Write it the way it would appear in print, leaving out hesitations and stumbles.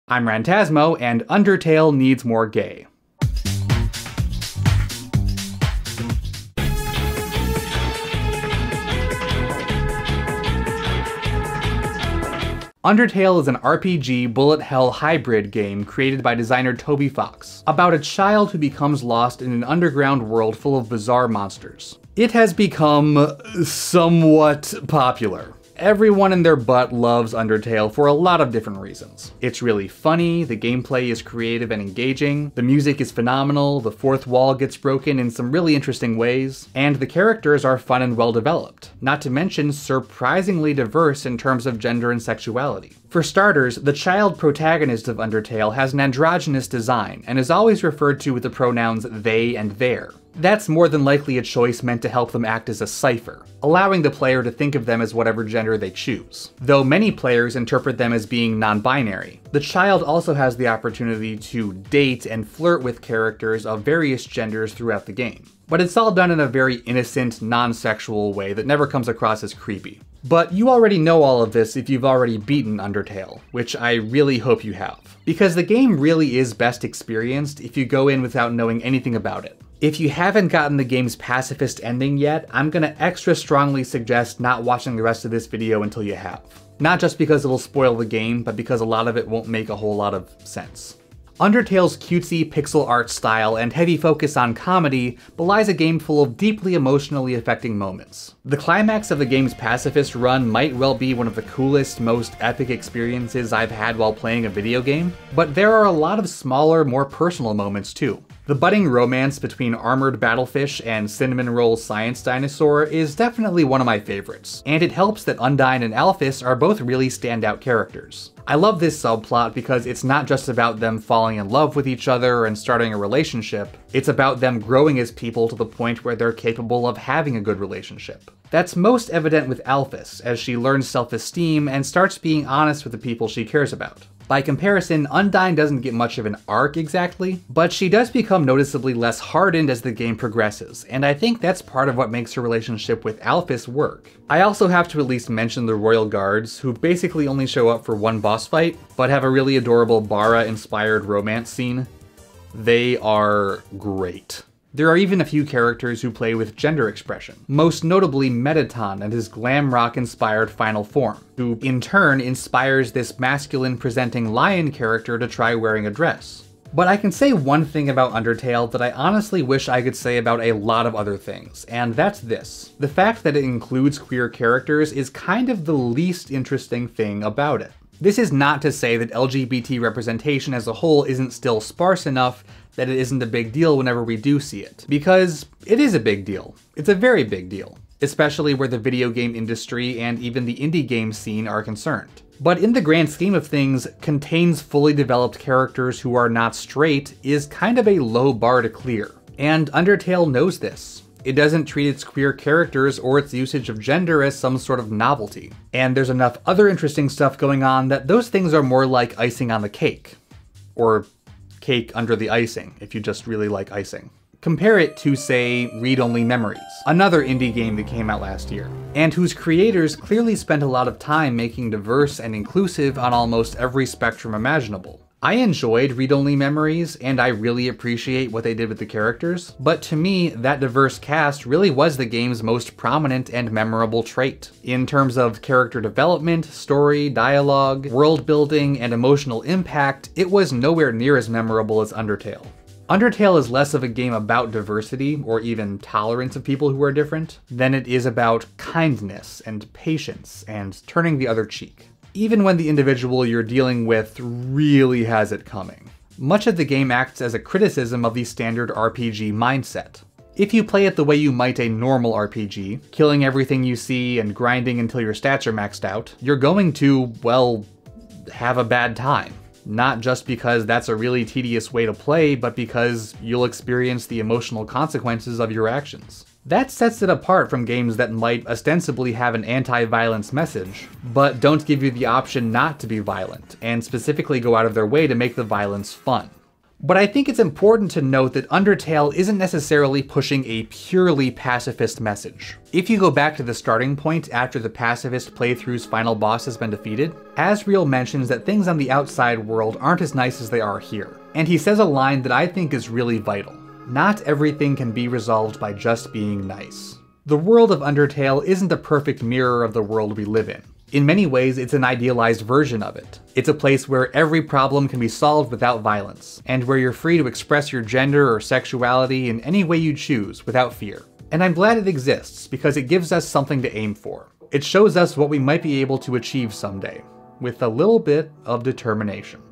I'm Rantasmo, and Undertale needs more gay. Undertale is an RPG bullet hell hybrid game created by designer Toby Fox, about a child who becomes lost in an underground world full of bizarre monsters. It has become somewhat popular. Everyone and their butt loves Undertale for a lot of different reasons. It's really funny, the gameplay is creative and engaging, the music is phenomenal, the fourth wall gets broken in some really interesting ways, and the characters are fun and well developed, not to mention surprisingly diverse in terms of gender and sexuality. For starters, the child protagonist of Undertale has an androgynous design and is always referred to with the pronouns they and their. That's more than likely a choice meant to help them act as a cipher, allowing the player to think of them as whatever gender they choose. Though many players interpret them as being non-binary, the child also has the opportunity to date and flirt with characters of various genders throughout the game. But it's all done in a very innocent, non-sexual way that never comes across as creepy. But you already know all of this if you've already beaten Undertale, which I really hope you have. Because the game really is best experienced if you go in without knowing anything about it. If you haven't gotten the game's pacifist ending yet, I'm gonna extra strongly suggest not watching the rest of this video until you have. Not just because it'll spoil the game, but because a lot of it won't make a whole lot of sense. Undertale's cutesy pixel art style and heavy focus on comedy belies a game full of deeply emotionally affecting moments. The climax of the game's pacifist run might well be one of the coolest, most epic experiences I've had while playing a video game, but there are a lot of smaller, more personal moments too. The budding romance between armored battlefish and cinnamon roll science dinosaur is definitely one of my favorites, and it helps that Undyne and Alphys are both really standout characters. I love this subplot because it's not just about them falling in love with each other and starting a relationship, it's about them growing as people to the point where they're capable of having a good relationship. That's most evident with Alphys, as she learns self-esteem and starts being honest with the people she cares about. By comparison, Undyne doesn't get much of an arc exactly, but she does become noticeably less hardened as the game progresses, and I think that's part of what makes her relationship with Alphys work. I also have to at least mention the Royal Guards, who basically only show up for one boss fight, but have a really adorable Bara-inspired romance scene. They are great. There are even a few characters who play with gender expression, most notably Mettaton and his glam rock-inspired final form, who in turn inspires this masculine-presenting lion character to try wearing a dress. But I can say one thing about Undertale that I honestly wish I could say about a lot of other things, and that's this. The fact that it includes queer characters is kind of the least interesting thing about it. This is not to say that LGBT representation as a whole isn't still sparse enough that it isn't a big deal whenever we do see it. Because it is a big deal. It's a very big deal. Especially where the video game industry and even the indie game scene are concerned. But in the grand scheme of things, contains fully developed characters who are not straight is kind of a low bar to clear. And Undertale knows this. It doesn't treat its queer characters or its usage of gender as some sort of novelty. And there's enough other interesting stuff going on that those things are more like icing on the cake. Or cake under the icing, if you just really like icing. Compare it to, say, Read Only Memories, another indie game that came out last year, and whose creators clearly spent a lot of time making diverse and inclusive on almost every spectrum imaginable. I enjoyed Read Only Memories, and I really appreciate what they did with the characters, but to me, that diverse cast really was the game's most prominent and memorable trait. In terms of character development, story, dialogue, world building, and emotional impact, it was nowhere near as memorable as Undertale. Undertale is less of a game about diversity, or even tolerance of people who are different, than it is about kindness and patience and turning the other cheek. Even when the individual you're dealing with really has it coming. Much of the game acts as a criticism of the standard RPG mindset. If you play it the way you might a normal RPG, killing everything you see and grinding until your stats are maxed out, you're going to, well, have a bad time. Not just because that's a really tedious way to play, but because you'll experience the emotional consequences of your actions. That sets it apart from games that might ostensibly have an anti-violence message, but don't give you the option not to be violent, and specifically go out of their way to make the violence fun. But I think it's important to note that Undertale isn't necessarily pushing a purely pacifist message. If you go back to the starting point after the pacifist playthrough's final boss has been defeated, Asriel mentions that things on the outside world aren't as nice as they are here. And he says a line that I think is really vital. Not everything can be resolved by just being nice. The world of Undertale isn't a perfect mirror of the world we live in. In many ways, it's an idealized version of it. It's a place where every problem can be solved without violence, and where you're free to express your gender or sexuality in any way you choose without fear. And I'm glad it exists, because it gives us something to aim for. It shows us what we might be able to achieve someday, with a little bit of determination.